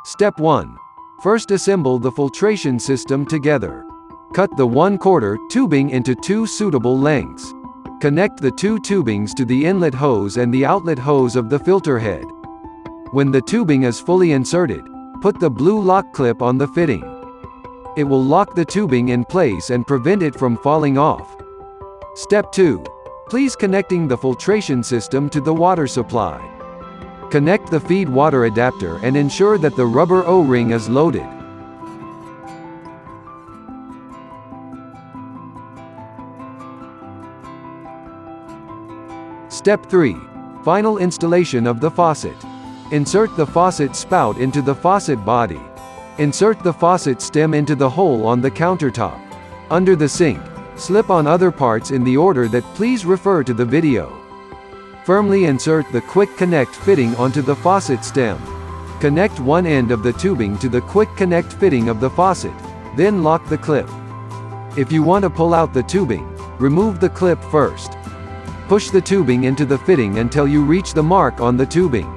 Step 1. First assemble the filtration system together. Cut the 1/4 tubing into 2 suitable lengths. Connect the 2 tubings to the inlet hose and the outlet hose of the filter head. When the tubing is fully inserted, put the blue lock clip on the fitting. It will lock the tubing in place and prevent it from falling off. Step 2. Please connecting the filtration system to the water supply. Connect the feed water adapter and ensure that the rubber O-ring is loaded. Step 3. Final installation of the faucet. Insert the faucet spout into the faucet body. Insert the faucet stem into the hole on the countertop. Under the sink, slip on other parts in the order that please refer to the video. Firmly insert the quick connect fitting onto the faucet stem. Connect one end of the tubing to the quick connect fitting of the faucet, then lock the clip. If you want to pull out the tubing, remove the clip first. Push the tubing into the fitting until you reach the mark on the tubing.